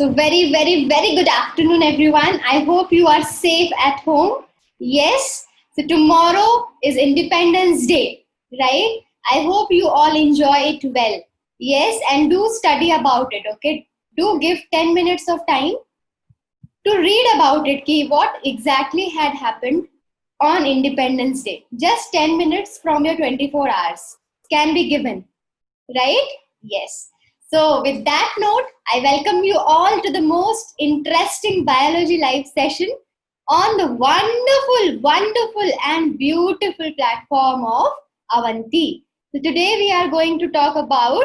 So very good afternoon, everyone. I hope you are safe at home. Yes. So tomorrow is Independence Day, right? I hope you all enjoy it well. Yes, and do study about it, okay? Do give 10 minutes of time to read about it, ki what exactly had happened on Independence Day. Just 10 minutes from your 24 hours can be given, right? Yes. So, with that note, I welcome you all to the most interesting biology live session on the wonderful, and beautiful platform of Avanti. So, today we are going to talk about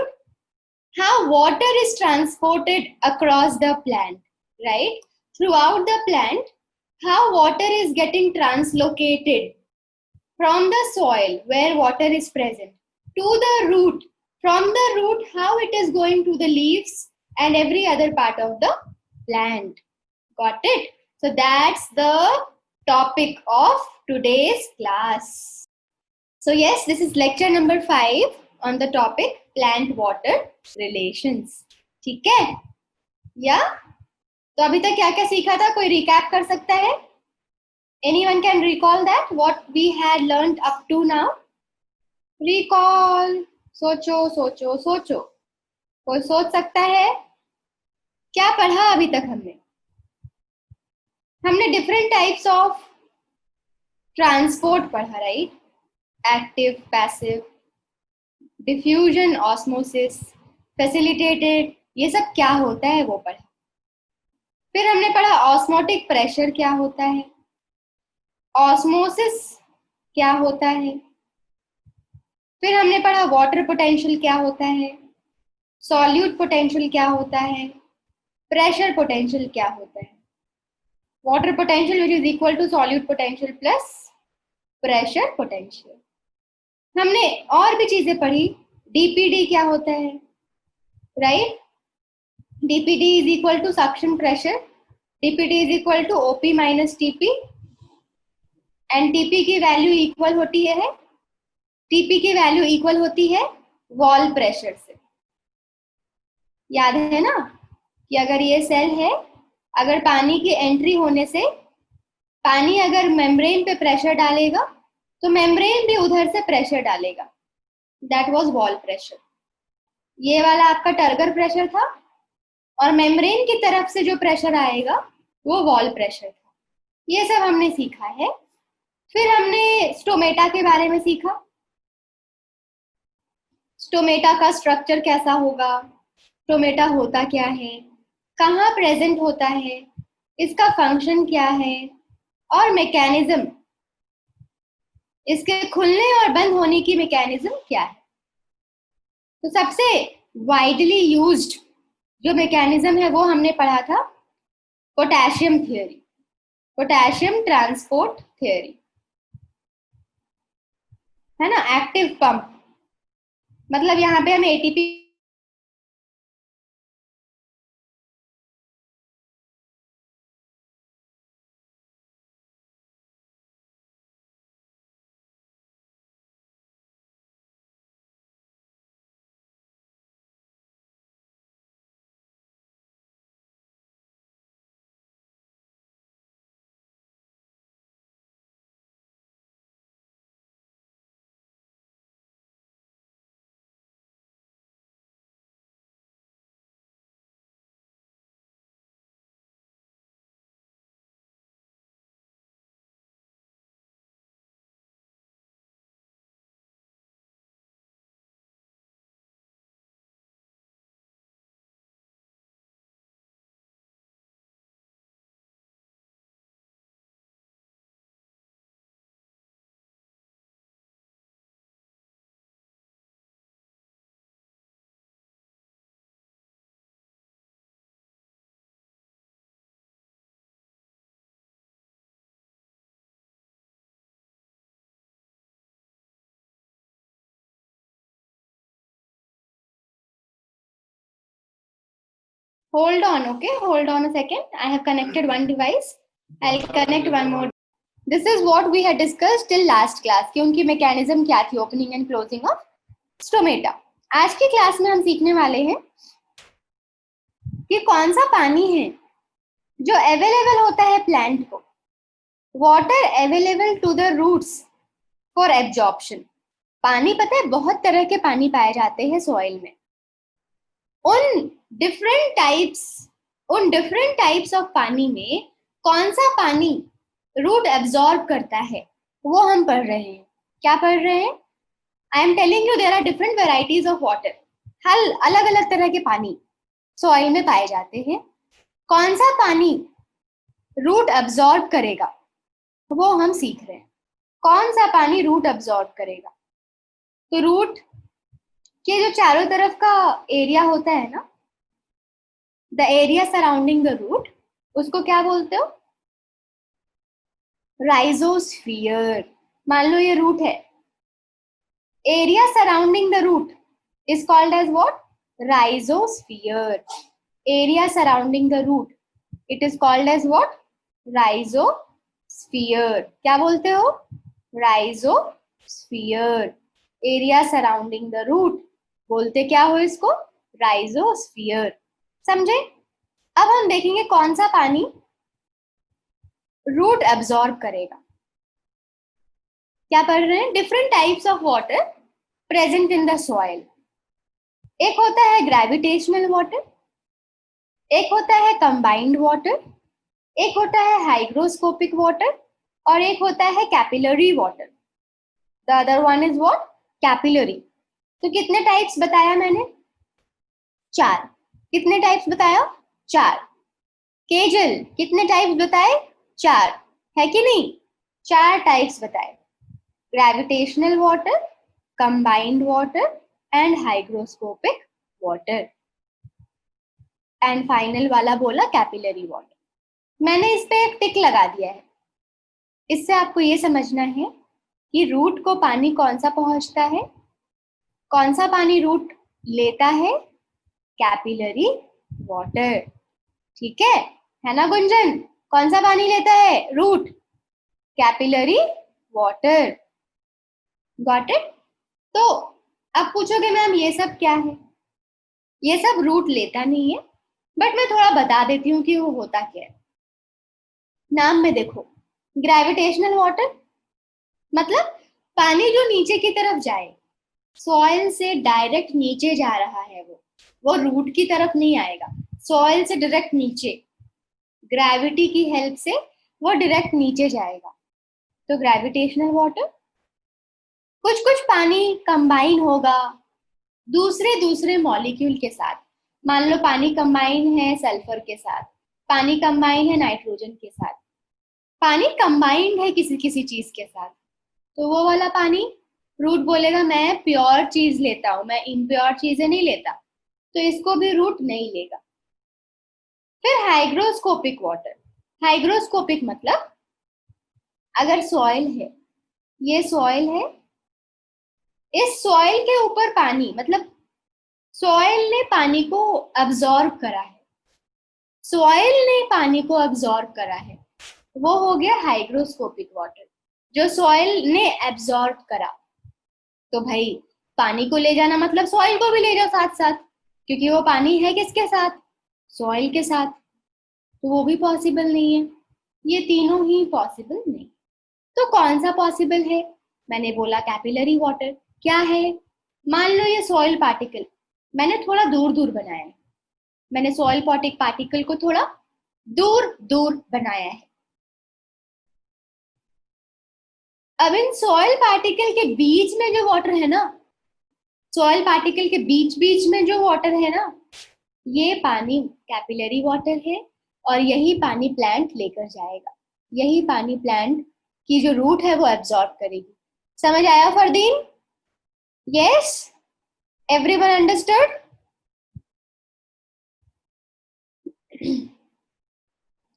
how water is transported across the plant, right? Throughout the plant, how water is getting translocated from the soil where water is present to the root, from the root how it is going to the leaves and every other part of the plant. Got it? So that's the topic of today's class. So yes, this is lecture number 5 on the topic plant water relations. ठीक है? या तो अभी तक क्या क्या सीखा था, कोई रिकैप कर सकता है? Anyone can recall that what we had learned up to now? Recall. सोचो. कोई सोच सकता है? क्या पढ़ा अभी तक हमने डिफरेंट टाइप्स ऑफ ट्रांसपोर्ट पढ़ा, right? Active, passive, diffusion, osmosis, facilitated, ये सब क्या होता है वो पढ़ा. फिर हमने पढ़ा ऑस्मोटिक प्रेशर क्या होता है, ऑस्मोसिस क्या होता है. फिर हमने पढ़ा वाटर पोटेंशियल क्या होता है, सॉल्यूट पोटेंशियल क्या होता है, प्रेशर पोटेंशियल क्या होता है. Water potential which is equal to solute potential plus pressure potential. हमने और भी चीजें पढ़ी. डीपीडी क्या होता है, right? DPD is equal to suction pressure. DPD is equal to OP minus TP and TP की वैल्यू इक्वल होती है, टीपी की वैल्यू इक्वल होती है वॉल प्रेशर से. याद है ना कि अगर ये सेल है, अगर पानी की एंट्री होने से पानी अगर मेम्ब्रेन पे प्रेशर डालेगा तो मेम्ब्रेन भी उधर से प्रेशर डालेगा. That was wall pressure. ये वाला आपका टर्गर प्रेशर था और मेम्ब्रेन की तरफ से जो प्रेशर आएगा वो वॉल प्रेशर था. ये सब हमने सीखा है. फिर हमने स्टोमेटा के बारे में सीखा. स्टोमेटा का स्ट्रक्चर कैसा होगा, स्टोमेटा होता क्या है, कहाँ प्रेजेंट होता है, इसका फंक्शन क्या है और मैकेनिज्म, इसके खुलने और बंद होने की मैकेनिज्म क्या है. तो सबसे वाइडली यूज्ड जो मैकेनिज्म है वो हमने पढ़ा था potassium theory, potassium transport theory, है ना. एक्टिव पंप मतलब यहाँ पे हम ATP hold on, okay, hold on a second. I have connected one device. I'll connect one more. This is what we had discussed till last class कि उनकी mechanism क्या थी, opening and closing of stomata. आज की class में हम सीखने वाले हैं कि कौन सा पानी है जो अवेलेबल होता है प्लांट को, water available to the roots for absorption. पानी पता है बहुत तरह के पानी पाए जाते हैं सॉइल में। उन डिफरेंट टाइप्स ऑफ पानी में कौन सा पानी रूट एब्जॉर्ब करता है वो हम पढ़ रहे हैं। क्या पढ़ रहे हैं? I am telling you there are different varieties of water. हल अलग अलग तरह के पानी सॉइल में पाए जाते हैं। कौन सा पानी रूट एब्जॉर्ब करेगा वो हम सीख रहे हैं। कौन सा पानी रूट एब्जॉर्ब करेगा? तो रूट के जो चारों तरफ का एरिया होता है ना, the area surrounding the root, उसको क्या बोलते हो? राइजोस्फीयर। मान लो ये रूट है, area surrounding the root is called as what? Rhizosphere. Area surrounding the root it is called as what? Rhizosphere. क्या बोलते हो? Rhizosphere. Area surrounding the root बोलते क्या हो इसको? राइजोस्फीयर। समझे? अब हम देखेंगे कौन सा पानी रूट एब्जॉर्ब करेगा। क्या पढ़ रहे हैं? Different types of water present in the soil. एक होता है ग्रेविटेशनल वाटर, एक होता है कंबाइंड वाटर, एक होता है हाइग्रोस्कोपिक वाटर, और एक होता है capillary water. The other one is what? Capillary. तो कितने टाइप्स बताया मैंने? 4। कितने टाइप्स बताया? 4। केजल कितने टाइप्स बताए? 4। है कि नहीं? 4 टाइप्स बताए। Gravitational water, combined water and hygroscopic water, and final वाला बोला कैपिलरी वाटर। मैंने इस पे एक टिक लगा दिया है। इससे आपको ये समझना है कि रूट को पानी कौन सा पहुंचता है, कौन सा पानी रूट लेता है? Capillary water. ठीक है ना गुंजन? कौन सा पानी लेता है root? Capillary water. Got it? तो अब पूछोगे मैम ये सब क्या है? ये सब रूट लेता नहीं है, बट मैं थोड़ा बता देती हूँ कि वो होता क्या है। नाम में देखो, ग्रेविटेशनल वाटर मतलब पानी जो नीचे की तरफ जाए, सॉइल से डायरेक्ट नीचे जा रहा है, वो रूट की तरफ नहीं आएगा, सॉइल से डायरेक्ट नीचे, ग्रेविटी की हेल्प से वो डायरेक्ट नीचे जाएगा, तो ग्रेविटेशनल वाटर। कुछ कुछ पानी कंबाइन होगा दूसरे दूसरे मॉलिक्यूल के साथ। मान लो पानी कंबाइन है सल्फर के साथ, पानी कंबाइन है नाइट्रोजन के साथ, पानी कंबाइंड है किसी किसी चीज के साथ, तो वो वाला पानी रूट बोलेगा मैं प्योर चीज लेता हूं, मैं इम्प्योर चीजें नहीं लेता, तो इसको भी रूट नहीं लेगा। फिर हाइग्रोस्कोपिक वाटर। हाइग्रोस्कोपिक मतलब अगर सॉइल है, ये सॉइल है, इस सॉइल के ऊपर पानी, मतलब सॉइल ने पानी को अब्सॉर्ब करा है, सॉइल ने पानी को अब्सॉर्ब करा है, वो हो गया हाइग्रोस्कोपिक वाटर, जो सॉइल ने एब्सॉर्ब करा। तो भाई पानी को ले जाना मतलब सॉइल को भी ले जाओ साथ साथ, क्योंकि वो पानी है किसके साथ? सॉइल के साथ, तो वो भी पॉसिबल नहीं है। ये तीनों ही पॉसिबल नहीं। तो कौन सा पॉसिबल है? मैंने बोला कैपिलरी वाटर। क्या है? मान लो ये सॉइल पार्टिकल मैंने थोड़ा दूर दूर बनाया है, मैंने सॉइल पार्टिकल को थोड़ा दूर दूर बनाया है। अब इन सॉइल पार्टिकल के बीच में जो वाटर है ना, सॉइल पार्टिकल के बीच बीच में जो वाटर है ना, ये पानी कैपिलरी वाटर है, और यही पानी प्लांट लेकर जाएगा, यही पानी प्लांट की जो रूट है वो एब्जॉर्ब करेगी। समझ आया फरदीन? Yes, everyone understood?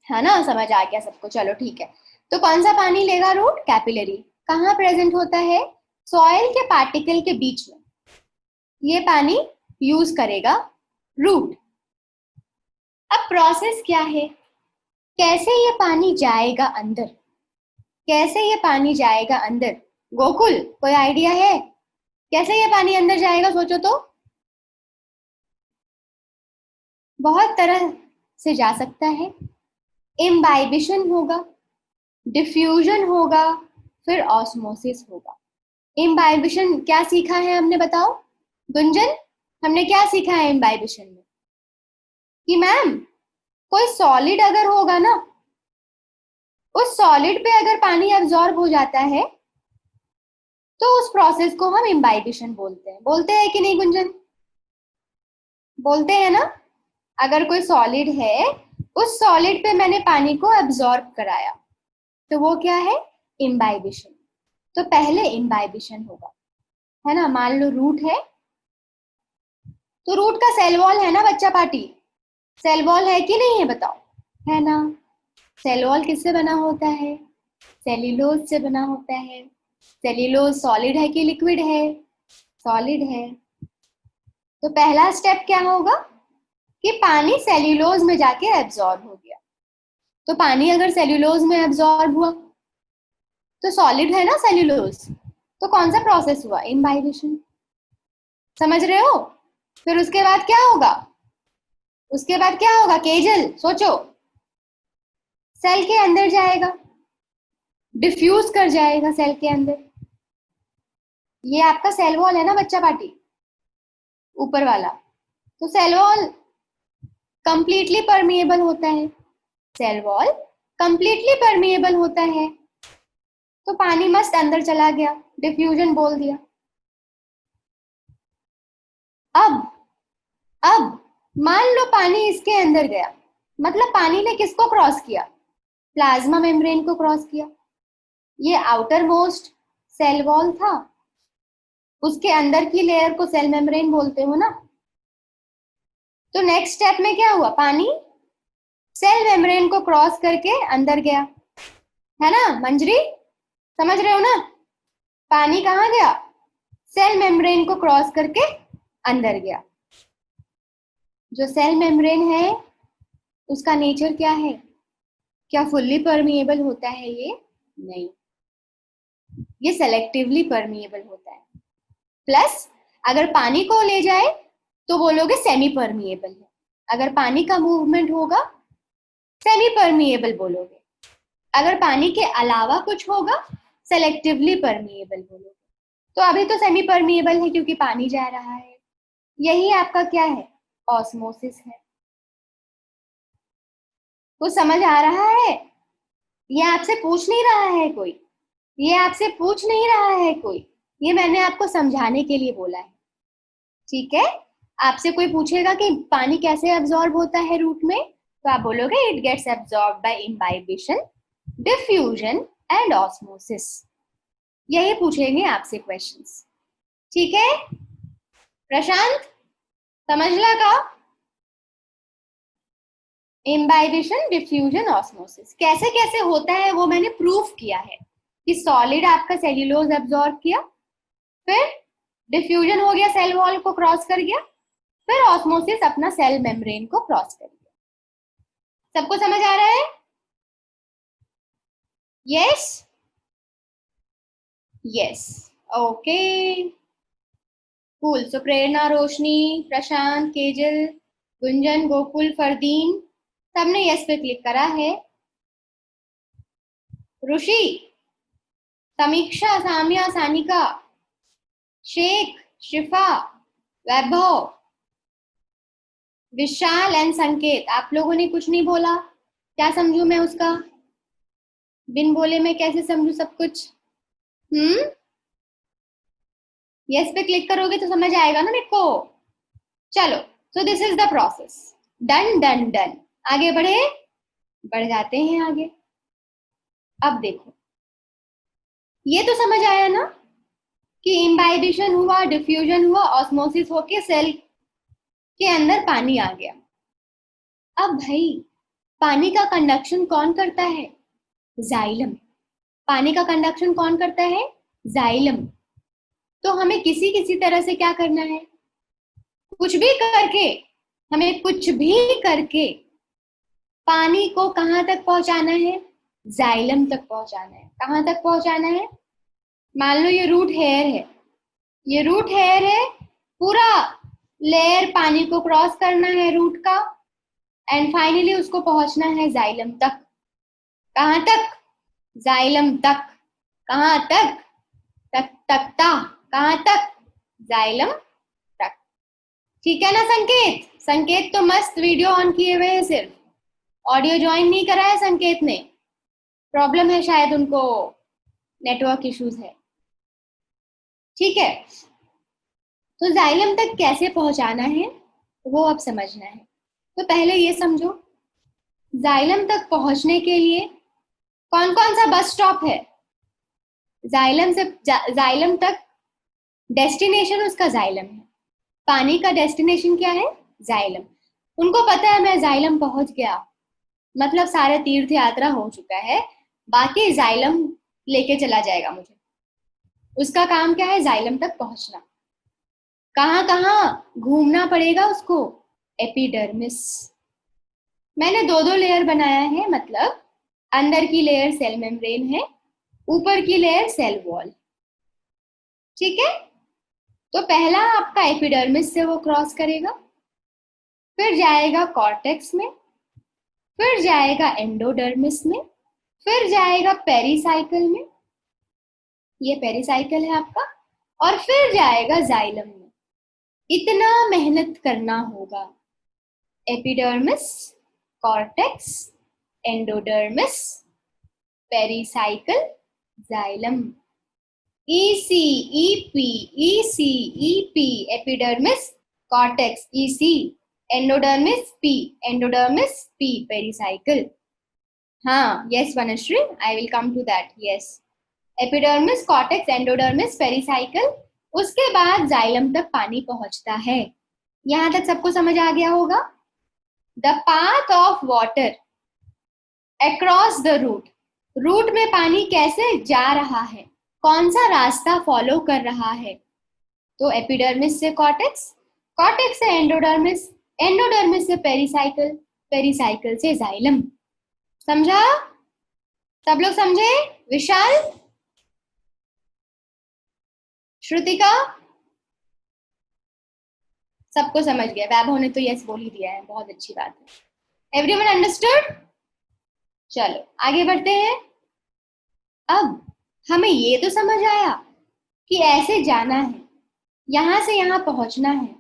है ना, समझ आ गया सबको? चलो ठीक है। तो कौन सा पानी लेगा रूट? कैपिलरी। कहाँ प्रेजेंट होता है? सॉइल के पार्टिकल के बीच में, ये पानी यूज करेगा रूट। अब प्रोसेस क्या है, कैसे ये पानी जाएगा अंदर, कैसे ये पानी जाएगा अंदर? गोकुल कोई आइडिया है कैसे ये पानी अंदर जाएगा? सोचो तो। बहुत तरह से जा सकता है। इम्बाइबिशन होगा, डिफ्यूजन होगा, फिर ऑस्मोसिस होगा। इम्बाइबिशन क्या सीखा है हमने, बताओ गुंजन, हमने क्या सीखा है इम्बाइबिशन में? कि मैम कोई सॉलिड अगर होगा ना, उस सॉलिड पे अगर पानी एब्जॉर्ब हो जाता है तो उस प्रोसेस को हम इम्बाइबिशन बोलते हैं कि नहीं गुंजन? बोलते हैं ना। अगर कोई सॉलिड है, उस सॉलिड पे मैंने पानी को एब्जॉर्ब कराया, तो वो क्या है? इम्बाइबिशन। तो पहले इम्बाइबिशन होगा, है ना। मान लो रूट है, तो रूट का सेल वॉल है ना बच्चा पार्टी, सेल वॉल है कि नहीं है बताओ? है ना। सेल वॉल किससे बना होता है? सेल्यूलोज से बना होता है। सेल्यूलोज सॉलिड है कि लिक्विड है? सॉलिड है। तो पहला स्टेप क्या होगा कि पानी सेल्यूलोज में जाके एब्जॉर्ब हो गया। तो पानी अगर सेल्यूलोज में एब्जॉर्ब हुआ तो सॉलिड है ना सेल्यूलोज, तो कौन सा प्रोसेस हुआ? इम्बाइबिशन। समझ रहे हो? फिर उसके बाद क्या होगा? उसके बाद क्या होगा केजल, सोचो। सेल के अंदर जाएगा, डिफ्यूज कर जाएगा सेल के अंदर। ये आपका सेल वॉल है ना बच्चा पार्टी, ऊपर वाला। तो सेल वॉल कंप्लीटली परमिएबल होता है, सेल वॉल कंप्लीटली परमिएबल होता है, तो पानी मस्त अंदर चला गया, डिफ्यूजन बोल दिया। अब अब मान लो पानी इसके अंदर गया, मतलब पानी ने किसको क्रॉस किया? प्लाज्मा मेम्ब्रेन को क्रॉस किया। ये आउटर मोस्ट सेल वॉल था, उसके अंदर की लेयर को सेल मेम्ब्रेन बोलते हो ना। तो नेक्स्ट स्टेप में क्या हुआ? पानी सेल मेम्ब्रेन को क्रॉस करके अंदर गया, है ना मंजरी? समझ रहे हो ना? पानी कहाँ गया? सेल मेम्ब्रेन को क्रॉस करके अंदर गया। जो सेल मेम्ब्रेन है उसका नेचर क्या है? क्या फुल्ली परमिएबल होता है ये? नहीं, ये सेलेक्टिवली परमिएबल होता है। प्लस अगर पानी को ले जाए तो बोलोगे सेमी परमिएबल है। अगर पानी का मूवमेंट होगा सेमी परमिएबल बोलोगे। अगर पानी के अलावा कुछ होगा सेलेक्टिवली परमिएबल बोलोगे। तो अभी तो सेमी परमिएबल है क्योंकि पानी जा रहा है। यही आपका क्या है? ऑस्मोसिस है। कुछ समझ आ रहा है? ये आपसे पूछ नहीं रहा है कोई, ये आपसे पूछ नहीं रहा है कोई, ये मैंने आपको समझाने के लिए बोला है। ठीक है? आपसे कोई पूछेगा कि पानी कैसे एब्जॉर्ब होता है रूट में, तो आप बोलोगे it gets absorb by imbibition, diffusion and osmosis. यही पूछेंगे आपसे क्वेश्चंस। ठीक है प्रशांत, समझला का? इम्बाइबिशन, डिफ्यूजन, ऑस्मोसिस कैसे कैसे होता है वो मैंने प्रूफ किया है कि सॉलिड आपका सेल्यूलोज एब्जॉर्ब किया, फिर डिफ्यूजन हो गया, सेल वॉल को क्रॉस कर गया, फिर ऑस्मोसिस अपना सेल मेम्ब्रेन को क्रॉस कर गया। सबको समझ आ रहा है? Yes yes, okay cool. So Prerna, Roshni, Prashant, Kejal, Gunjan, Gokul, Fardeen सबने यस पे क्लिक करा है। ऋषि, समीक्षा, सामिया, सानिका, शेख, शिफा, वैभव, विशाल एंड संकेत, आप लोगों ने कुछ नहीं बोला। क्या समझू मैं उसका? बिन बोले मैं कैसे समझू सब कुछ? यस पे क्लिक करोगे तो समझ आएगा ना मेरे को। चलो, so this is the process. Done done done. आगे बढ़े, बढ़ जाते हैं आगे। अब देखो, ये तो समझ आया ना कि इम्बाइबिशन हुआ, डिफ्यूजन हुआ, ऑस्मोसिस होके सेल के अंदर पानी आ गया। अब भाई पानी का कंडक्शन कौन करता है? जाइलम। पानी का कंडक्शन कौन करता है? जाइलम। तो हमें किसी किसी तरह से क्या करना है? कुछ भी करके, हमें कुछ भी करके पानी को कहाँ तक पहुंचाना है? जाइलम तक पहुंचाना है। कहाँ तक पहुंचाना है? मान लो ये रूट हेयर है, ये रूट हेयर है, पूरा लेयर पानी को क्रॉस करना है रूट का, एंड फाइनली उसको पहुंचना है जाइलम तक। कहाँ तक? जाइलम तक। कहाँ तक? तक तकता। कहाँ तक? जाइलम तक। ठीक है ना संकेत? संकेत तो मस्त वीडियो ऑन किए हुए है, सिर्फ ऑडियो ज्वाइन नहीं करा है संकेत ने। प्रॉब्लम है शायद उनको, नेटवर्क इश्यूज है। ठीक है, तो जाइलम तक कैसे पहुंचाना है वो अब समझना है। तो पहले ये समझो, जाइलम तक पहुंचने के लिए कौन कौन सा बस स्टॉप है। जाइलम तक डेस्टिनेशन उसका जाइलम है। पानी का डेस्टिनेशन क्या है? जाइलम। उनको पता है मैं जाइलम पहुंच गया, मतलब सारे तीर्थ यात्रा हो चुका है, बाकी जाइलम लेके चला जाएगा मुझे। उसका काम क्या है? जाइलम तक पहुंचना। कहाँ कहाँ घूमना पड़ेगा उसको? एपिडर्मिस। मैंने दो दो लेयर बनाया है, मतलब अंदर की लेयर सेल मेम्ब्रेन है, ऊपर की लेयर सेल वॉल। ठीक है, तो पहला आपका एपिडर्मिस से वो क्रॉस करेगा, फिर जाएगा कॉर्टेक्स में, फिर जाएगा एंडोडर्मिस में, फिर जाएगा पेरिसाइकल में, ये पेरिसाइकल है आपका, और फिर जाएगा जाइलम में। इतना मेहनत करना होगा। Epidermis, cortex, endodermis, pericycle, xylem. EC, EP, EC, EP, epidermis, cortex, EC, endodermis, P, endodermis, P, pericycle. हाँ, yes Vanshri, I will come to that. Yes, epidermis, cortex, endodermis, pericycle, उसके बाद जाइलम तक पानी पहुंचता है। यहां तक सबको समझ आ गया होगा? The path of water across the root. Root में पानी कैसे जा रहा है, कौन सा रास्ता फॉलो कर रहा है? तो एपिडर्मिस से कॉर्टेक्स, कॉर्टेक्स से एंडोडर्मिस, एंडोडर्मिस से पेरिसाइकल, पेरिसाइकल से जाइलम। समझा? सब लोग समझे? विशाल, श्रुतिका, सबको समझ गया? वैभव ने तो यस बोल ही दिया है, बहुत अच्छी बात है। Everyone understood? चलो आगे बढ़ते हैं। अब हमें ये तो समझ आया कि ऐसे जाना है, यहां से यहां पहुंचना है,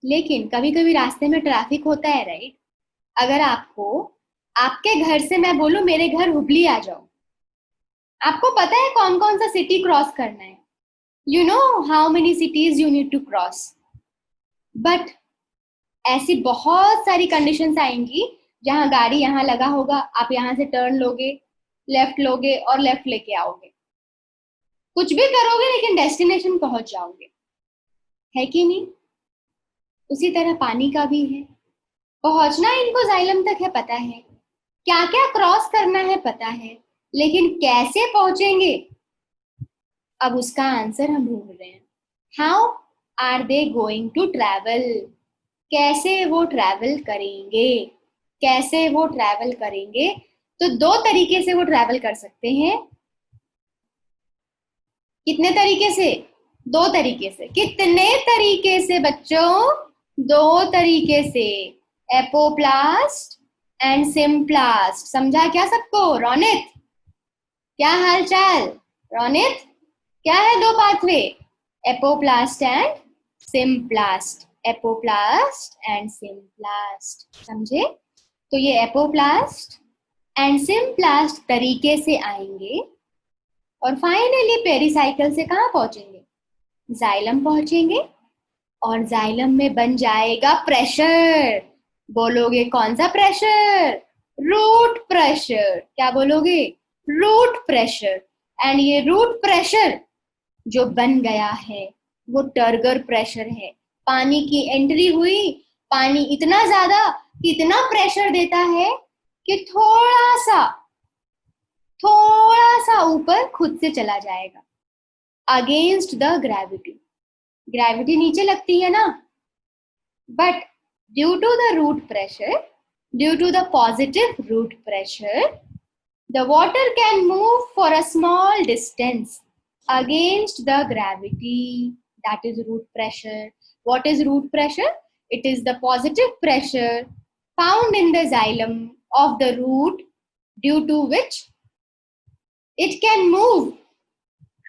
लेकिन कभी कभी रास्ते में ट्रैफिक होता है, राइट? अगर आपको आपके घर से मैं बोलूं मेरे घर हुबली आ जाओ, आपको पता है कौन कौन सा सिटी क्रॉस करना है? You know how many cities you need to cross. But ऐसी बहुत सारी कंडीशंस आएंगी जहां गाड़ी यहाँ लगा होगा, आप यहाँ से टर्न लोगे, लेफ्ट लोगे और लेफ्ट लेके आओगे, कुछ भी करोगे लेकिन डेस्टिनेशन पहुंच जाओगे, है कि नहीं? उसी तरह पानी का भी है। पहुंचना इनको जाइलम तक है, पता है, क्या क्या क्रॉस करना है पता है, लेकिन कैसे पहुंचेंगे, अब उसका आंसर हम ढूंढ रहे हैं। How are they going to travel? कैसे वो ट्रैवल करेंगे? कैसे वो ट्रैवल करेंगे? तो दो तरीके से वो ट्रैवल कर सकते हैं। कितने तरीके से? दो तरीके से। कितने तरीके से बच्चों? दो तरीके से, एपोप्लास्ट एंड सिम्प्लास्ट। समझा क्या सबको? रोनित, क्या हाल चाल? रोनित, क्या है दो pathway? Apoplast and symplast, apoplast and symplast. समझे? तो ये एपोप्लास्ट एंड सिम्प्लास्ट तरीके से आएंगे और फाइनली पेरिसाइकल से कहाँ पहुंचेंगे? जाइलम पहुंचेंगे, और जाइलम में बन जाएगा प्रेशर। बोलोगे कौन सा प्रेशर? Root pressure. क्या बोलोगे? Root pressure. एंड ये रूट प्रेशर जो बन गया है वो टर्गर प्रेशर है। पानी की एंट्री हुई, पानी इतना ज्यादा कि इतना प्रेशर देता है कि थोड़ा सा ऊपर खुद से चला जाएगा, अगेंस्ट द ग्रेविटी। ग्रेविटी नीचे लगती है ना, but due to the root pressure, due to the positive root pressure, the water can move for a small distance against the gravity. That is root pressure. What is root pressure? It is the positive pressure found in the xylem of the root, due to which it can move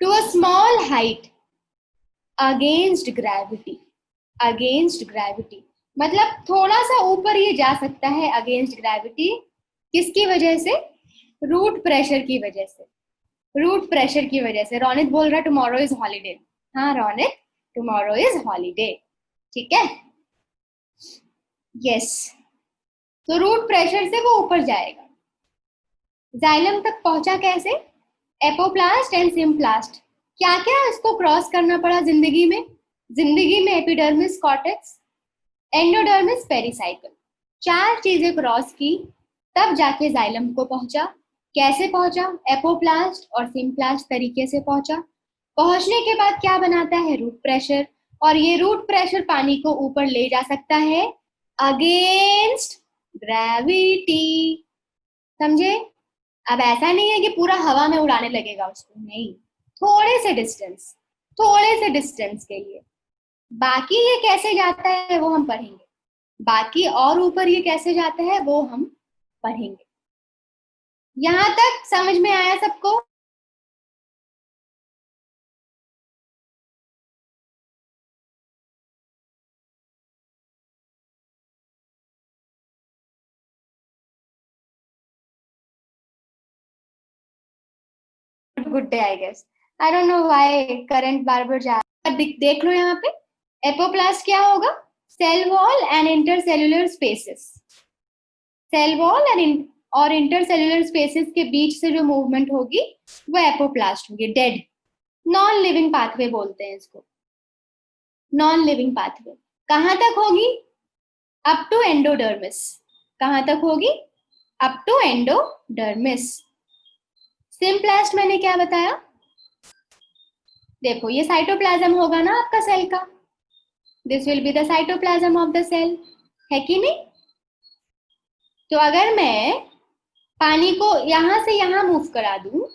to a small height against gravity. Against gravity मतलब थोड़ा सा ऊपर ये जा सकता है against gravity. किसकी वजह से? रूट प्रेशर की वजह से. रूट प्रेशर की वजह से. रोनित बोल रहा टुमारो इज हॉलीडे. हाँ रोनित, टुमारो इज हॉलीडे. ठीक है, यस. तो रूट प्रेशर से वो ऊपर जाएगा. जाइलम तक पहुंचा कैसे? Apoplast and symplast. क्या क्या इसको क्रॉस करना पड़ा जिंदगी में? जिंदगी में एपिडर्मिस, कॉर्टेक्स, एंडोडर्मिस, पेरिसाइकल, 4 चीजें क्रॉस की, तब जाके जाइलम को पहुंचा. कैसे पहुंचा? एपोप्लास्ट और सिम्प्लास्ट तरीके से पहुंचा. पहुंचने के बाद क्या बनाता है? Root pressure. और ये रूट प्रेशर पानी को ऊपर ले जा सकता है अगेंस्ट ग्रेविटी. समझे? अब ऐसा नहीं है कि पूरा हवा में उड़ाने लगेगा उसको, नहीं. थोड़े से डिस्टेंस के लिए. बाकी ये कैसे जाता है वो हम पढ़ेंगे. बाकी और ऊपर ये कैसे जाता है वो हम पढ़ेंगे. यहां तक समझ में आया सबको? Good day I guess. I don't know why current बार बार जा. देख लो यहाँ पे, एपोप्लास्ट क्या होगा? Cell wall and intercellular spaces. Cell wall and और इंटरसेल्युलर स्पेसेस के बीच से जो मूवमेंट होगी वो एपोप्लास्ट होगी. डेड, नॉन लिविंग पाथवे बोलते हैं इसको. Non living pathway. कहां तक होगी? Up to endodermis. कहां तक होगी? Up to endodermis. सिम्प्लास्ट मैंने क्या बताया? देखो ये साइटोप्लाज्म होगा ना आपका सेल का. This will be the cytoplasm of the cell, है कि नहीं? तो अगर मैं पानी को यहां से यहां मूव करा दूं,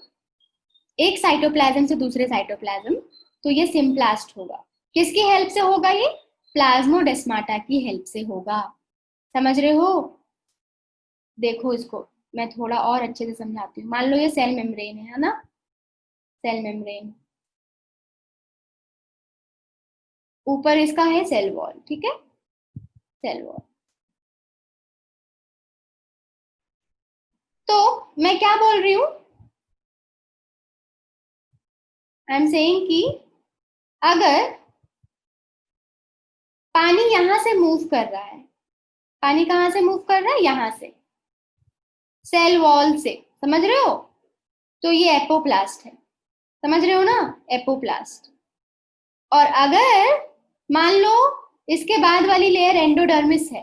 एक साइटोप्लाज्म से दूसरे साइटोप्लाज्म, तो ये सिम्प्लास्ट होगा. किसकी हेल्प से होगा ये? प्लाज्मोडेस्माटा की हेल्प से होगा. समझ रहे हो? देखो इसको मैं थोड़ा और अच्छे से समझाती हूँ. मान लो ये सेल मेम्ब्रेन है ना, सेल मेम्ब्रेन. ऊपर इसका है सेल वॉल. ठीक है, सेल वॉल. तो मैं क्या बोल रही हूँ? आई एम सेइंग कि अगर पानी यहां से मूव कर रहा है, पानी कहां से मूव कर रहा है? यहां से, सेल वॉल से. समझ रहे हो? तो ये एपोप्लास्ट है. समझ रहे हो ना? एपोप्लास्ट. और अगर मान लो इसके बाद वाली लेयर एंडोडर्मिस है.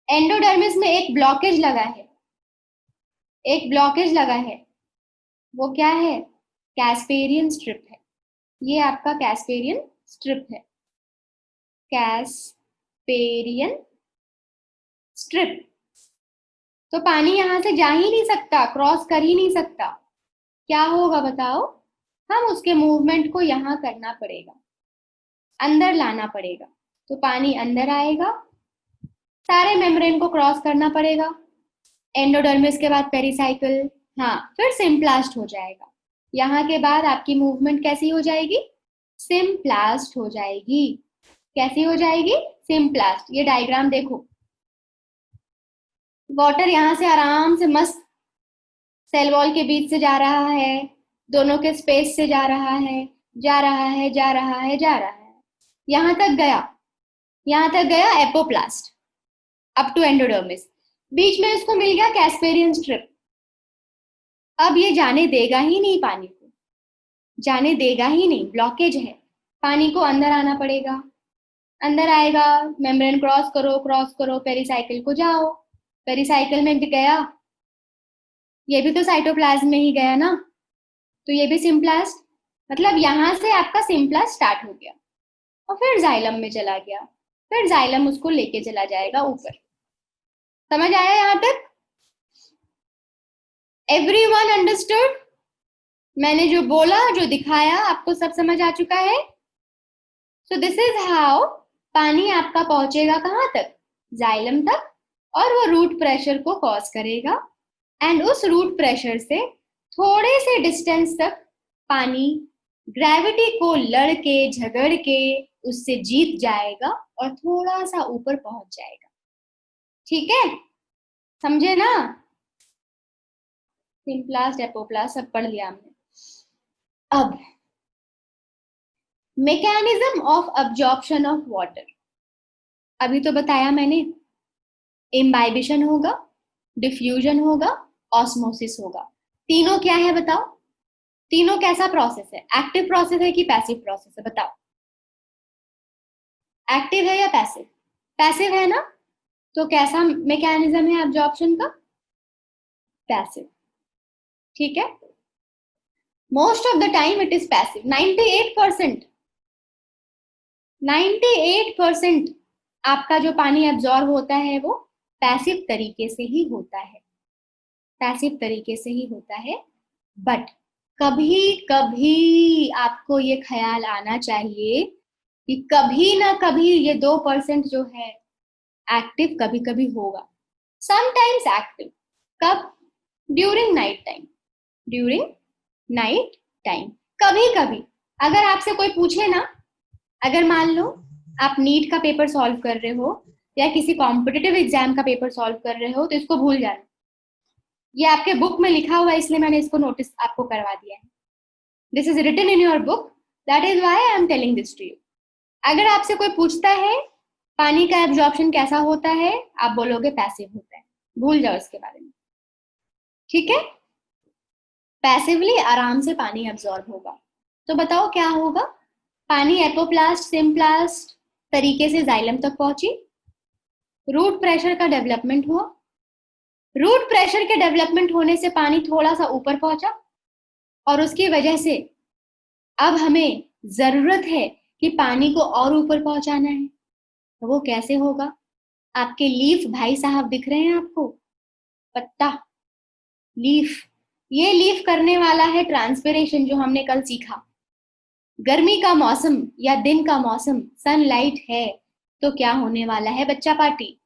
एंडोडर्मिस में एक ब्लॉकेज लगा है. एक ब्लॉकेज लगा है. वो क्या है? कैस्पेरियन स्ट्रिप है. ये आपका कैस्पेरियन स्ट्रिप है. Casparian strip. तो पानी यहां से जा ही नहीं सकता, क्रॉस कर ही नहीं सकता. क्या होगा बताओ? हम उसके मूवमेंट को यहां करना पड़ेगा, अंदर लाना पड़ेगा. तो पानी अंदर आएगा, सारे मेम्ब्रेन को क्रॉस करना पड़ेगा. एंडोडर्मिस के बाद पेरिसाइकल, हाँ, फिर सिम्प्लास्ट हो जाएगा. यहाँ के बाद आपकी मूवमेंट कैसी हो जाएगी? सिम्प्लास्ट हो जाएगी. कैसी हो जाएगी? सिम्प्लास्ट. ये डायग्राम देखो, वाटर यहाँ से आराम से मस्त सेल वॉल के बीच से जा रहा है, दोनों के स्पेस से जा रहा है, जा रहा है, जा रहा है, जा रहा है. यहां तक गया, यहां तक गया एपोप्लास्ट, अप टू एंडोडर्मिस. बीच में इसको मिल गया कैस्पेरियन स्ट्रिप. अब ये जाने देगा ही नहीं, पानी को जाने देगा ही नहीं, ब्लॉकेज है. पानी को अंदर आना पड़ेगा. अंदर आएगा, मेम्ब्रेन क्रॉस करो, क्रॉस करो, पेरिसाइकिल को जाओ. पेरिसाइकिल में गया, ये भी तो साइटोप्लाज्म में ही गया ना, तो ये भी सिम्प्लास्ट. मतलब यहां से आपका सिम्प्लास्ट स्टार्ट हो गया और फिर जाइलम में चला गया. फिर जाइलम उसको लेके चला जाएगा ऊपर. समझ आया यहां तक? Everyone understood? मैंने जो बोला, जो दिखाया, आपको सब समझ आ चुका है? सो दिस इज हाउ पानी आपका पहुंचेगा कहां तक? जाइलम तक. और वो रूट प्रेशर को कॉज करेगा एंड उस रूट प्रेशर से थोड़े से डिस्टेंस तक पानी ग्रेविटी को लड़के झगड़ के उससे जीत जाएगा और थोड़ा सा ऊपर पहुंच जाएगा। ठीक है, समझे ना? सिम्प्लास्ट एपोप्लास्ट सब पढ़ लिया हमने। अब mechanism of absorption of water, अभी तो बताया मैंने, इम्बाइबिशन होगा, डिफ्यूजन होगा, ऑस्मोसिस होगा। तीनों क्या है बताओ? तीनों कैसा प्रोसेस है? एक्टिव प्रोसेस है कि पैसिव प्रोसेस है? बताओ, एक्टिव है या पैसिव? पैसिव है ना? तो कैसा मैकेनिज्म है अब्जॉर्प्शन का? पैसिव। ठीक है, most of the time it is passive. 98% आपका जो पानी एब्जॉर्ब होता है वो पैसिव तरीके से ही होता है, पैसिव तरीके से ही होता है। बट कभी कभी आपको ये ख्याल आना चाहिए कि कभी ना कभी ये 2% जो है एक्टिव कभी कभी होगा, समटाइम्स एक्टिव। कब? During night time, during night time. कभी कभी अगर आपसे कोई पूछे ना, अगर मान लो आप नीट का पेपर सॉल्व कर रहे हो या किसी कॉम्पिटिटिव एग्जाम का पेपर सॉल्व कर रहे हो, तो इसको भूल जाना, ये आपके बुक में लिखा हुआ है इसलिए मैंने इसको नोटिस आपको करवा दिया है। This is written in your book, that is why I am telling this to you. अगर आपसे कोई पूछता है पानी का एब्जॉर्प्शन कैसा होता है, आप बोलोगे पैसिव होता है, भूल जाओ इसके बारे में। ठीक है, पैसिवली आराम से पानी एब्जॉर्ब होगा। तो बताओ क्या होगा? पानी एपोप्लास्ट सिम्प्लास्ट तरीके से जाइलम तक पहुंची, रूट प्रेशर का डेवलपमेंट हुआ, रूट प्रेशर के डेवलपमेंट होने से पानी थोड़ा सा ऊपर पहुंचा और उसकी वजह से अब हमें जरूरत है कि पानी को और ऊपर पहुंचाना है। तो वो कैसे होगा? आपके लीफ भाई साहब दिख रहे हैं आपको? पत्ता, लीफ, ये लीफ करने वाला है ट्रांसपिरेशन, जो हमने कल सीखा। गर्मी का मौसम या दिन का मौसम, सनलाइट है, तो क्या होने वाला है बच्चा पार्टी?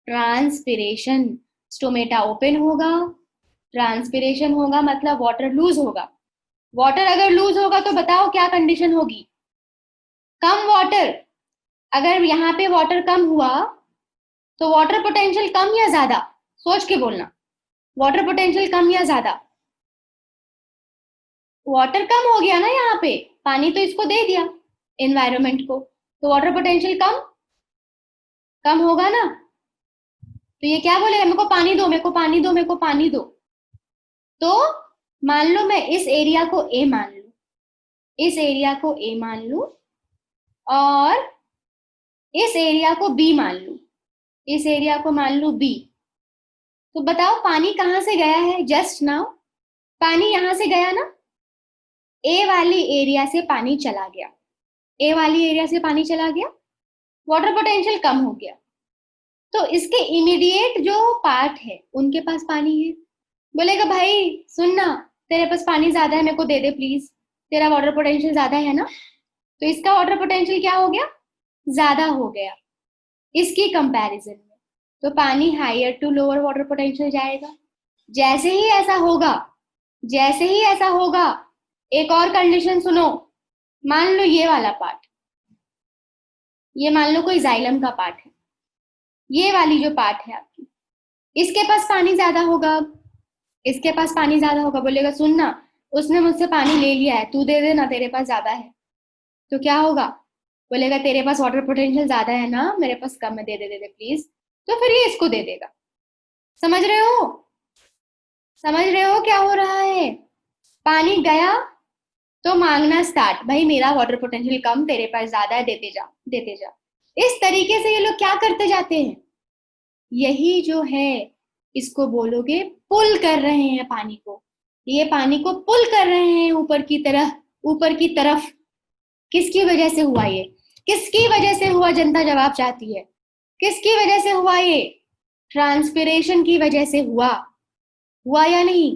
ट्रांसपिरेशन। स्टोमेटा ओपन होगा, ट्रांसपिरेशन होगा, मतलब वाटर लूज होगा। वाटर अगर लूज होगा तो बताओ क्या कंडीशन होगी? कम वाटर। अगर यहाँ पे वाटर कम हुआ तो वाटर पोटेंशियल कम या ज्यादा? सोच के बोलना, वाटर पोटेंशियल कम या ज्यादा? वाटर कम हो गया ना, यहाँ पे पानी तो इसको दे दिया एनवायरमेंट को, तो वाटर पोटेंशियल कम कम होगा ना। तो ये क्या बोलेगा? मेरे को पानी दो, मेरे को पानी दो, मेरे को पानी दो। तो मान लो मैं इस एरिया को ए मान लू, इस एरिया को ए मान लू और इस एरिया को बी मान लू, इस एरिया को मान लू बी। तो बताओ पानी कहां से गया है? जस्ट नाउ पानी यहां से गया ना, ए वाली एरिया से पानी चला गया, ए वाली एरिया से पानी चला गया, वाटर पोटेंशियल कम हो गया। तो इसके इमीडिएट जो पार्ट है उनके पास पानी है। बोलेगा भाई सुन ना, तेरे पास पानी ज्यादा है, मेरे को दे दे प्लीज, तेरा वाटर पोटेंशियल ज्यादा है ना। तो इसका वाटर पोटेंशियल क्या हो गया? ज्यादा हो गया इसकी कंपैरिजन में। तो पानी higher to lower water potential जाएगा। जैसे ही ऐसा होगा, जैसे ही ऐसा होगा, एक और कंडीशन सुनो। मान लो ये वाला पार्ट, ये मान लो कोई जाइलम का पार्ट है, ये वाली जो पार्ट है आपकी, इसके पास पानी ज्यादा होगा, इसके पास पानी ज्यादा होगा। बोलेगा सुन ना, उसने मुझसे पानी ले लिया है, तू दे दे ना, तेरे पास ज्यादा है। तो क्या होगा? बोलेगा तेरे पास वाटर पोटेंशियल ज्यादा है ना, मेरे पास कम है, दे दे दे दे प्लीज। तो फिर ये इसको दे देगा। समझ रहे हो? समझ रहे हो क्या हो रहा है? पानी गया तो मांगना स्टार्ट, भाई मेरा वाटर पोटेंशियल कम, तेरे पास ज्यादा है, देते जा देते जा। इस तरीके से ये लोग क्या करते जाते हैं? यही जो है इसको बोलोगे पुल कर रहे हैं पानी को, ये पानी को पुल कर रहे हैं ऊपर की तरफ, ऊपर की तरफ। किसकी वजह से हुआ ये? किसकी वजह से हुआ? जनता जवाब चाहती है। किसकी वजह से हुआ ये? ट्रांसपिरेशन की वजह से हुआ। हुआ या नहीं?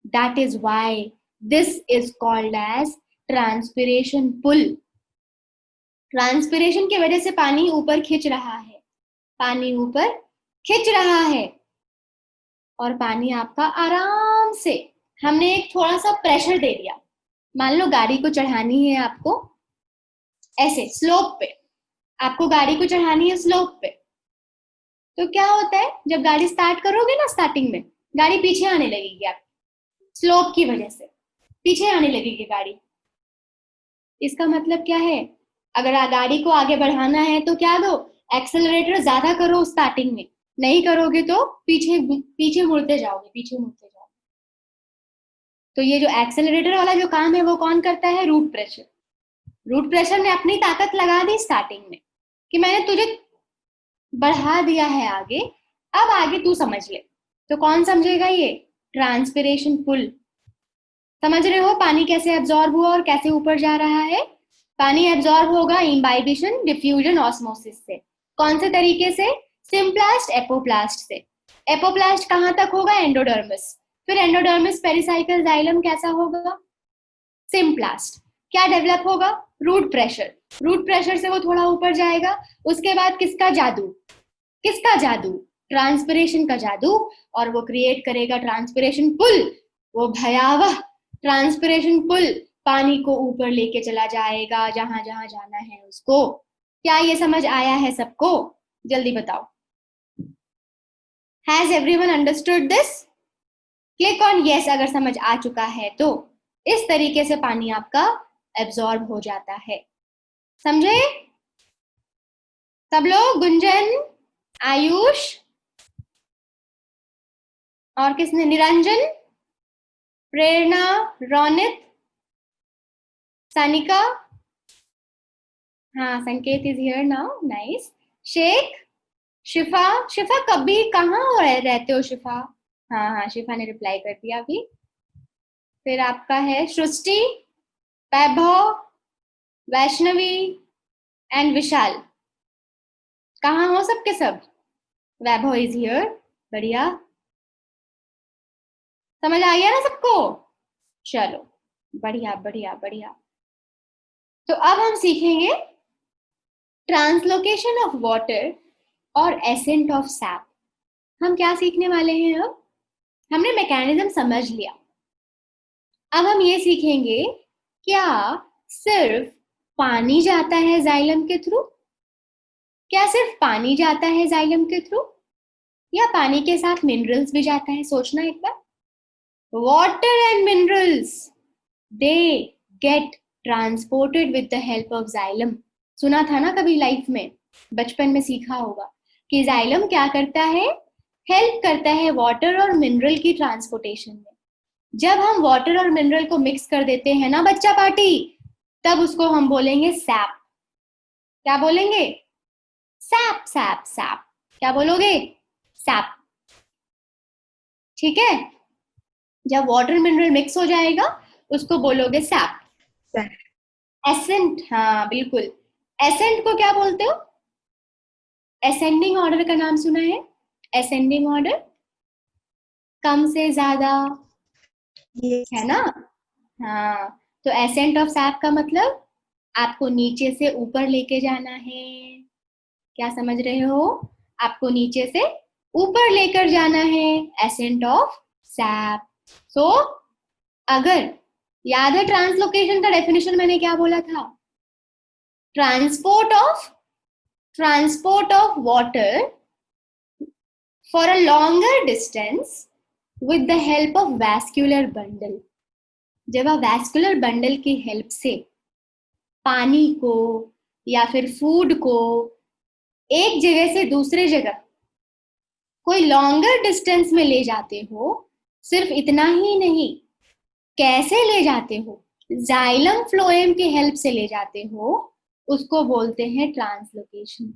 That is why this is called as transpiration pull. Transpiration की वजह से पानी ऊपर खिंच रहा है, पानी ऊपर खिंच रहा है, और पानी आपका आराम से, हमने एक थोड़ा सा प्रेशर दे दिया। मान लो गाड़ी को चढ़ानी है आपको, ऐसे स्लोप पे, आपको गाड़ी को चढ़ानी है स्लोप पे, तो क्या होता है, जब गाड़ी स्टार्ट करोगे ना, स्टार्टिंग में गाड़ी पीछे आने लगेगी, आप स्लोप की वजह से पीछे आने लगेगी गाड़ी। इसका मतलब क्या है, अगर गाड़ी को आगे बढ़ाना है तो क्या दो, एक्सेलरेटर ज्यादा करो स्टार्टिंग में, नहीं करोगे तो पीछे पीछे मुड़ते जाओगे, पीछे मुड़ते जाओगे। तो ये जो एक्सेलरेटर वाला जो काम है वो कौन करता है, रूट प्रेशर। रूट प्रेशर ने अपनी ताकत लगा दी स्टार्टिंग में कि मैंने तुझे बढ़ा दिया है आगे, अब आगे तू समझ ले। तो कौन समझेगा ये, ट्रांसपिरेशन पुल। समझ रहे हो पानी कैसे एब्जॉर्ब हुआ और कैसे ऊपर जा रहा है। पानी एब्जॉर्ब होगा इम्बाइबिशन, डिफ्यूजन, ऑस्मोसिस से। कौन से तरीके से, सिम्प्लास्ट, एपोप्लास्ट से। एपोप्लास्ट कहां तक होगा, एंडोडर्मिस। फिर एंडोडर्मिस, पेरिसाइकल, जाइलम कैसा होगा, सिम्प्लास्ट। क्या डेवलप होगा, रूट प्रेशर। रूट प्रेशर से वो थोड़ा ऊपर जाएगा। उसके बाद किसका जादू, किसका जादू, ट्रांसपिरेशन का जादू, और वो क्रिएट करेगा ट्रांसपिरेशन पुल। वो भयावह ट्रांसपिरेशन पुल पानी को ऊपर लेके चला जाएगा जहां जहां जाना है उसको। क्या ये समझ आया है सबको, जल्दी बताओ। Has everyone understood this? Click on yes अगर समझ आ चुका है तो। इस तरीके से पानी आपका एब्जॉर्ब हो जाता है, समझे सब लोग? गुंजन, आयुष, और किसने, निरंजन, प्रेरणा, रोनित, सानिका, हाँ Sanket is here now, nice. Shaikh, Shifa, Shifa कभी कहाँ रहते हो शिफा? हाँ हाँ शिफा ने रिप्लाई कर दिया अभी। फिर आपका है सृष्टि, वैभव, वैष्णवी एंड विशाल। कहाँ हो सबके सब? वैभव इज हियर, बढ़िया, समझ आ गया ना सबको? चलो बढ़िया बढ़िया बढ़िया। तो अब हम सीखेंगे ट्रांसलोकेशन ऑफ वाटर और एसेंट ऑफ सैप। हम क्या सीखने वाले हैं अब, हमने मैकेनिज्म समझ लिया, अब हम ये सीखेंगे क्या सिर्फ पानी जाता है जाइलम के थ्रू, क्या सिर्फ पानी जाता है जाइलम के थ्रू, या पानी के साथ मिनरल्स भी जाता है? सोचना एक बार। Water and minerals, they get transported with the help of xylem. सुना था ना कभी लाइफ में, बचपन में सीखा होगा कि जाइलम क्या करता है, हेल्प करता है वाटर और मिनरल की ट्रांसपोर्टेशन में। जब हम वाटर और मिनरल को मिक्स कर देते हैं ना बच्चा पार्टी, तब उसको हम बोलेंगे सैप। क्या बोलेंगे, सैप सैप सैप। क्या बोलोगे, सैप। ठीक है, जब वाटर मिनरल मिक्स हो जाएगा उसको बोलोगे सैप। एसेंट, हाँ बिल्कुल। एसेंट को क्या बोलते हो, एसेंडिंग ऑर्डर का नाम सुना है, एसेंडिंग ऑर्डर, कम से ज्यादा, है ना? हाँ, तो एसेंट ऑफ सैप का मतलब आपको नीचे से ऊपर लेके जाना है। क्या समझ रहे हो, आपको नीचे से ऊपर लेकर जाना है, एसेंट ऑफ सैप। सो अगर याद है ट्रांसलोकेशन का डेफिनेशन मैंने क्या बोला था, transport of water for a longer distance with the help of vascular bundle. जब आप वैस्कुलर बंडल की हेल्प से पानी को या फिर फूड को एक जगह से दूसरे जगह कोई लॉन्गर डिस्टेंस में ले जाते हो, सिर्फ इतना ही नहीं, कैसे ले जाते हो, जाइलम फ्लोएम की हेल्प से ले जाते हो, उसको बोलते हैं ट्रांसलोकेशन,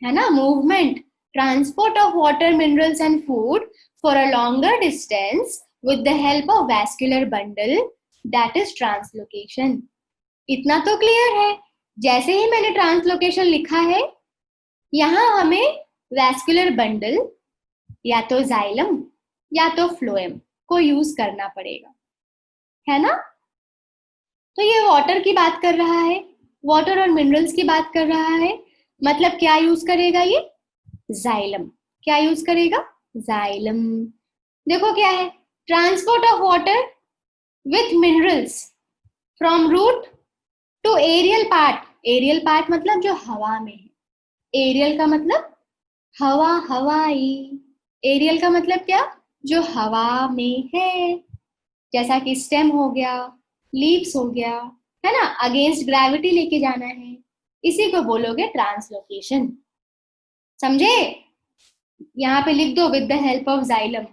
है ना? Movement, transport of water, minerals and food for a longer distance with the help of vascular bundle, that is translocation. इतना तो क्लियर है। जैसे ही मैंने ट्रांसलोकेशन लिखा है, यहां हमें वैस्कुलर बंडल या तो जाइलम या तो फ्लोएम को यूज करना पड़ेगा, है ना? तो ये वाटर की बात कर रहा है, वाटर और मिनरल्स की बात कर रहा है, मतलब क्या यूज करेगा ये, जाइलम। क्या यूज करेगा? जाइलम। देखो क्या है, transport of water with minerals from root to aerial part. Aerial part मतलब जो हवा में है। एरियल का मतलब हवा, हवाई। एरियल का मतलब क्या? जो हवा में है, जैसा कि स्टेम हो गया, लीव्स हो गया, है ना, अगेंस्ट ग्रेविटी लेके जाना है, इसी को बोलोगे ट्रांसलोकेशन। समझे? यहाँ पे लिख दो with the help of xylem,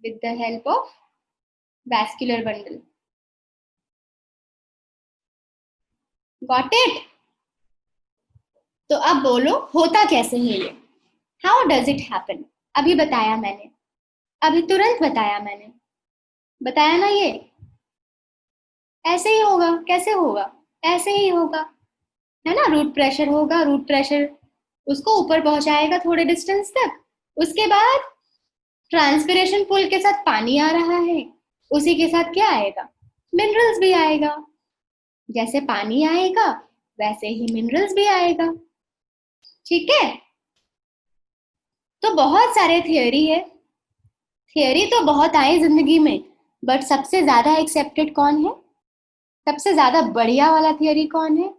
with the help of vascular bundle. Got it? तो अब बोलो होता कैसे है ये, हाउ डज इट हैपन? अभी बताया मैंने, अभी तुरंत बताया मैंने, बताया ना ये ऐसे ही होगा। कैसे होगा? ऐसे ही होगा, है ना। रूट प्रेशर होगा, रूट प्रेशर उसको ऊपर पहुंचाएगा थोड़े डिस्टेंस तक, उसके बाद ट्रांसपिरेशन पुल के साथ पानी आ रहा है, उसी के साथ क्या आएगा? मिनरल्स भी आएगा। जैसे पानी आएगा वैसे ही मिनरल्स भी आएगा। ठीक है? तो बहुत सारे थियोरी है, थियोरी तो बहुत आए जिंदगी में, बट सबसे ज्यादा एक्सेप्टेड कौन है? सबसे ज्यादा बढ़िया वाला थियोरी कौन है?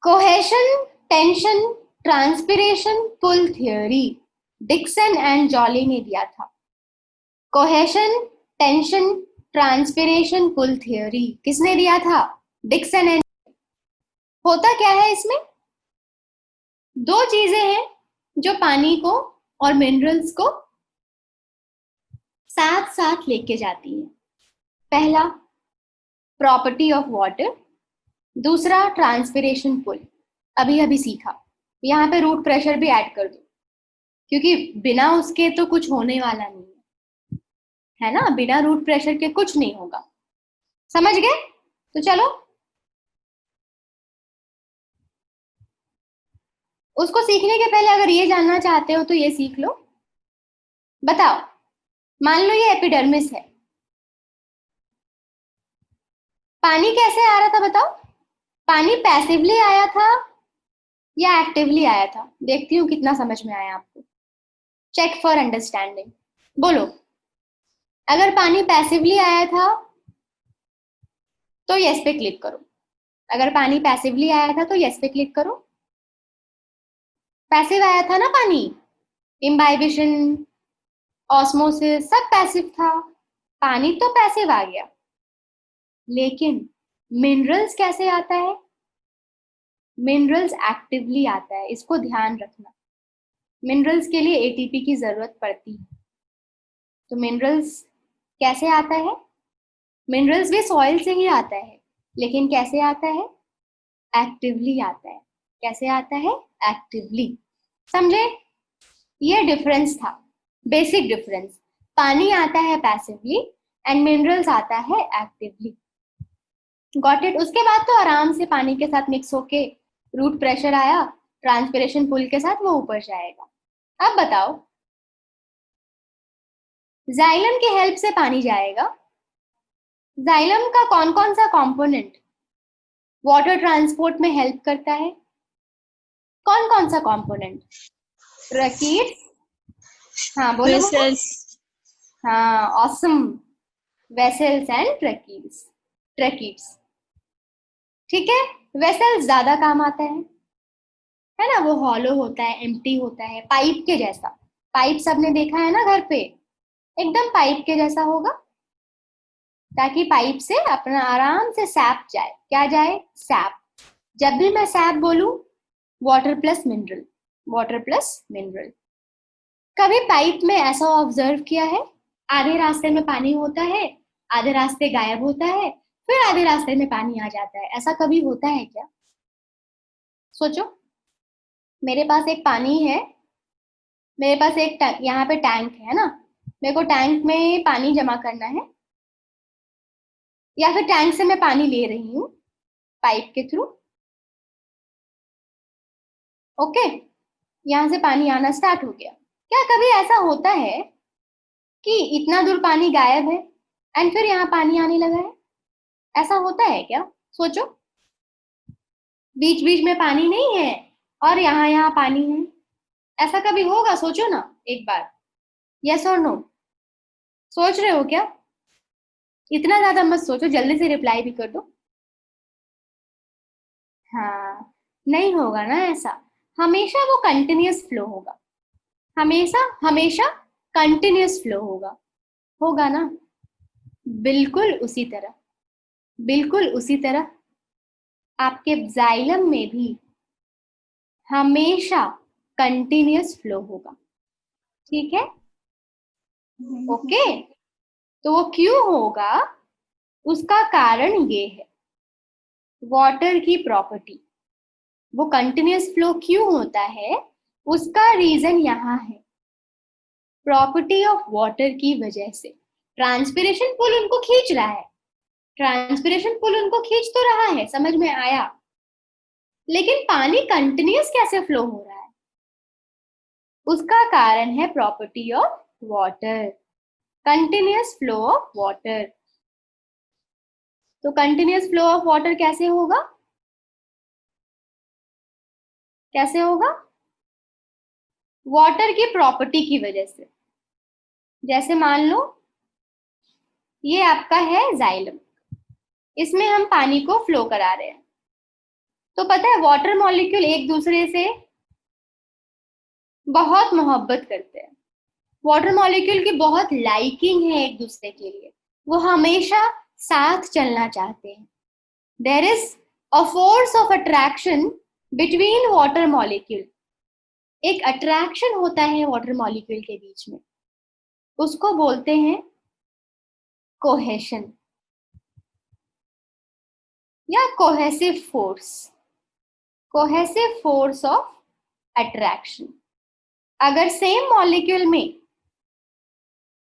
Cohesion tension transpiration pull theory, Dixon and Jolly ने दिया था। Cohesion tension transpiration pull theory किसने दिया था? Dixon and. होता क्या है इसमें? दो चीजें हैं जो पानी को और मिनरल्स को साथ साथ लेके जाती है। पहला प्रॉपर्टी ऑफ वाटर, दूसरा ट्रांसपिरेशन पुल। अभी अभी सीखा। यहाँ पे रूट प्रेशर भी ऐड कर दो, क्योंकि बिना उसके तो कुछ होने वाला नहीं है ना, बिना रूट प्रेशर के कुछ नहीं होगा। समझ गए? तो चलो उसको सीखने के पहले अगर ये जानना चाहते हो तो ये सीख लो। बताओ, मान लो ये एपिडर्मिस है, पानी कैसे आ रहा था बताओ? पानी पैसिवली आया था या एक्टिवली आया था? देखती हूँ कितना समझ में आया आपको। Check for understanding. बोलो, अगर पानी पैसिवली आया था तो यस पे क्लिक करो। अगर पानी पैसिवली आया था तो यस पे क्लिक करो। पैसिव आया था ना पानी, इम्बाइबिशन, ऑस्मोसिस सब पैसिव था, पानी तो पैसिव आ गया। लेकिन मिनरल्स कैसे आता है? मिनरल्स एक्टिवली आता है, इसको ध्यान रखना। मिनरल्स के लिए एटीपी की जरूरत पड़ती है। तो मिनरल्स कैसे आता है? मिनरल्स भी सॉइल से ही आता है, लेकिन कैसे आता है? एक्टिवली आता है। कैसे आता है? एक्टिवली। समझे? ये डिफरेंस था, बेसिक डिफरेंस। पानी आता है पैसिवली एंड मिनरल्स आता है एक्टिवली। Got it? उसके बाद तो आराम से पानी के साथ मिक्स होके रूट प्रेशर आया, ट्रांसपिरेशन पुल के साथ वो ऊपर जाएगा। अब बताओ, जाइलम की हेल्प से पानी जाएगा। जाइलम का कौन कौन सा कंपोनेंट वाटर ट्रांसपोर्ट में हेल्प करता है? कौन कौन सा कंपोनेंट? ट्रकीट्स। हाँ बोलो बोलो। हाँ, awesome. Vessels and tracheids. Tracheids. ठीक है, वेसल्स ज्यादा काम आता है ना। वो हॉलो होता है, एम्प्टी होता है, पाइप के जैसा। पाइप सबने देखा है ना घर पे, एकदम पाइप के जैसा होगा, ताकि पाइप से अपना आराम से सैप जाए। क्या जाए? सैप। जब भी मैं सैप बोलूं, water plus mineral, water plus mineral. कभी पाइप में ऐसा ऑब्जर्व किया है, आधे रास्ते में पानी होता है, आधे रास्ते गायब होता है, फिर आधे रास्ते में पानी आ जाता है? ऐसा कभी होता है क्या? सोचो। मेरे पास एक पानी है, मेरे पास एक यहाँ पे टैंक है ना, मेरे को टैंक में पानी जमा करना है, या फिर टैंक से मैं पानी ले रही हूँ पाइप के थ्रू। ओके, यहाँ से पानी आना स्टार्ट हो गया। क्या कभी ऐसा होता है कि इतना दूर पानी गायब है एंड फिर यहाँ पानी आने लगा है? ऐसा होता है क्या? सोचो, बीच बीच में पानी नहीं है और यहाँ यहाँ पानी है, ऐसा कभी होगा? सोचो ना एक बार, यस और नो। सोच रहे हो क्या? इतना ज्यादा मत सोचो, जल्दी से रिप्लाई भी कर दो। हाँ, नहीं होगा ना ऐसा। हमेशा वो कंटिन्यूअस फ्लो होगा, हमेशा हमेशा कंटिन्यूअस फ्लो होगा। होगा ना? बिल्कुल उसी तरह, बिल्कुल उसी तरह आपके जाइलम में भी हमेशा कंटिन्यूअस फ्लो होगा। ठीक है? ओके। तो वो क्यों होगा, उसका कारण ये है, वाटर की प्रॉपर्टी। वो कंटिन्यूअस फ्लो क्यों होता है, उसका रीजन यहाँ है, प्रॉपर्टी ऑफ वाटर की वजह से। ट्रांसपिरेशन पुल उनको खींच रहा है, ट्रांसपिरेशन पुल उनको खींच तो रहा है, समझ में आया? लेकिन पानी कंटिन्यूअस कैसे फ्लो हो रहा है, उसका कारण है property of water, continuous flow of water. तो कंटिन्यूअस फ्लो ऑफ वाटर कैसे होगा? कैसे होगा? वाटर की प्रॉपर्टी की वजह से। जैसे मान लो ये आपका है जाइलम, इसमें हम पानी को फ्लो करा रहे हैं। तो पता है वाटर मॉलिक्यूल एक दूसरे से बहुत मोहब्बत करते हैं, वाटर मॉलिक्यूल की बहुत लाइकिंग है एक दूसरे के लिए, वो हमेशा साथ चलना चाहते हैं। There is a force of attraction between water molecule. एक अट्रैक्शन होता है वाटर मॉलिक्यूल के बीच में, उसको बोलते हैं कोहेशन या cohesive force, cohesive force of attraction. अगर सेम मॉलिक्यूल में,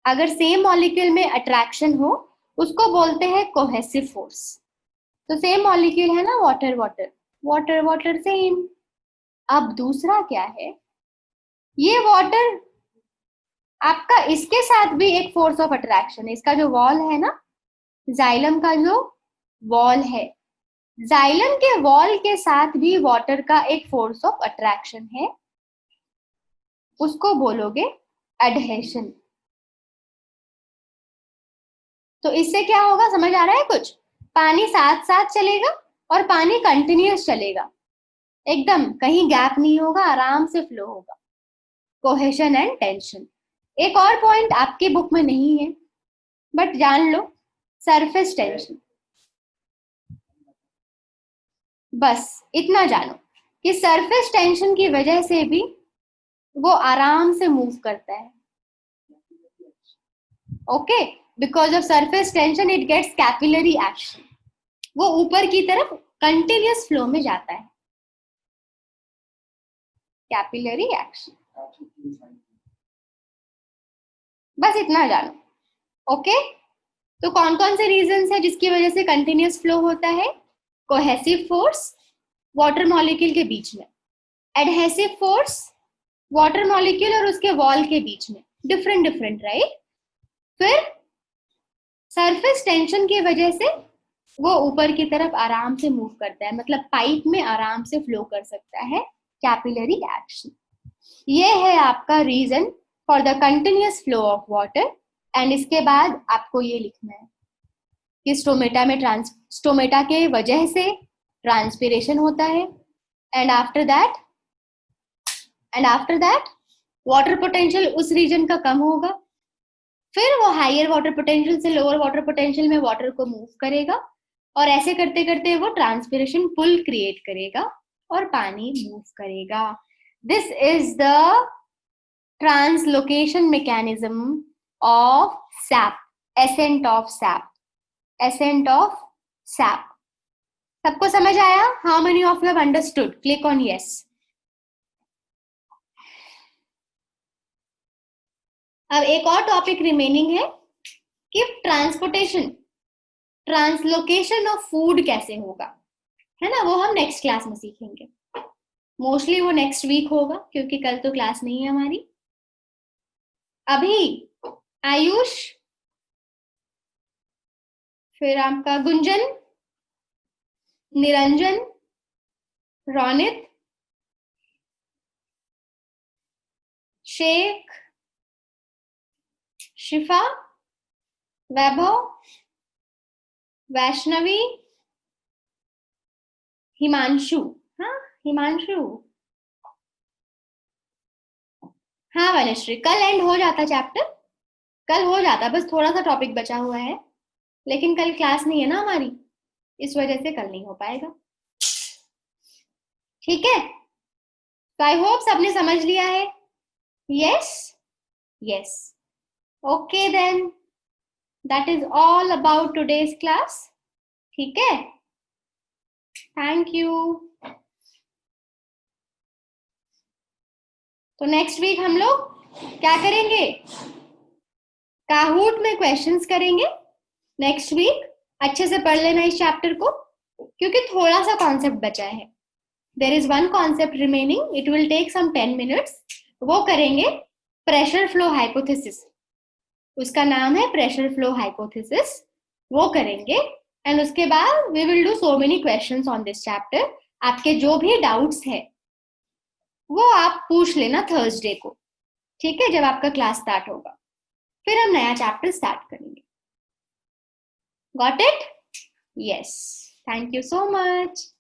अगर सेम मॉलिक्यूल में अट्रैक्शन हो, उसको बोलते हैं कोहेसिव फोर्स। तो सेम मॉलिक्यूल है ना, water water water water same. अब दूसरा क्या है, ये वाटर आपका इसके साथ भी एक फोर्स ऑफ अट्रैक्शन है, इसका जो वॉल है ना, जाइलम का जो वॉल है, जाइलम के वॉल के साथ भी वाटर का एक फोर्स ऑफ अट्रैक्शन है, उसको बोलोगे एडहेशन। तो इससे क्या होगा, समझ आ रहा है कुछ? पानी साथ साथ चलेगा और पानी कंटिन्यूअस चलेगा, एकदम कहीं गैप नहीं होगा, आराम से फ्लो होगा। Cohesion and tension. एक और पॉइंट आपके बुक में नहीं है बट जान लो, सरफेस टेंशन। बस इतना जानो कि सरफेस टेंशन की वजह से भी वो आराम से मूव करता है। Okay, because of surface tension it gets capillary action, वो ऊपर की तरफ कंटिन्यूअस फ्लो में जाता है, कैपिलरी एक्शन। बस इतना जानो। ओके, तो कौन कौन से रीजंस है जिसकी वजह से कंटिन्यूअस फ्लो होता है? कोहेसिव फोर्स वाटर मॉलिक्यूल के बीच में, एडहेसिव फोर्स वाटर मॉलिक्यूल और उसके वॉल के बीच में, डिफरेंट डिफरेंट, राइट? फिर सरफेस टेंशन की वजह से वो ऊपर की तरफ आराम से मूव करता है, मतलब पाइप में आराम से फ्लो कर सकता है, कैपिलरी एक्शन। ये है आपका reason for the continuous flow of water. And इसके बाद आपको ये लिखना है कि स्टोमेटा के वजह से ट्रांसपिरेशन होता है, and after that water potential उस रीजन का कम होगा, फिर वो हायर वाटर पोटेंशियल से लोअर वाटर पोटेंशियल में वाटर को मूव करेगा, और ऐसे करते करते वो ट्रांसपिरेशन पुल क्रिएट करेगा और पानी मूव करेगा। This is the translocation mechanism of SAP, ascent of SAP, ascent of SAP. सबको समझ आया? How many of you have understood? Click on yes. अब एक और टॉपिक रिमेनिंग है कि ट्रांसपोर्टेशन, ट्रांसलोकेशन ऑफ फूड कैसे होगा, है ना? वो हम नेक्स्ट क्लास में सीखेंगे, मोस्टली वो नेक्स्ट वीक होगा क्योंकि कल तो क्लास नहीं है हमारी। अभी आयुष, फिर आपका गुंजन, निरंजन, रोनित, शेख, शिफा, वैभव, वैष्णवी, हिमांशु। हाँ, हिमांशु। हाँ वनश्री, कल एंड हो जाता चैप्टर, कल हो जाता, बस थोड़ा सा टॉपिक बचा हुआ है, लेकिन कल क्लास नहीं है ना हमारी, इस वजह से कल नहीं हो पाएगा। ठीक है, तो आई होप सबने समझ लिया है। Yes, yes, okay then, that is all about today's class. ठीक है, थैंक यू। तो नेक्स्ट वीक हम लोग क्या करेंगे, काहूट में क्वेश्चंस करेंगे नेक्स्ट वीक। अच्छे से पढ़ लेना इस चैप्टर को, क्योंकि थोड़ा सा कॉन्सेप्ट बचा है। There is one concept remaining, it will take some 10 minutes. वो करेंगे प्रेशर फ्लो हाइपोथेसिस, उसका नाम है प्रेशर फ्लो हाइपोथेसिस, वो करेंगे। एंड उसके बाद we will do so many questions on this chapter. आपके जो भी डाउट्स है वो आप पूछ लेना थर्सडे को, ठीक है, जब आपका क्लास स्टार्ट होगा, फिर हम नया चैप्टर स्टार्ट करेंगे। Got it? Yes, thank you so much.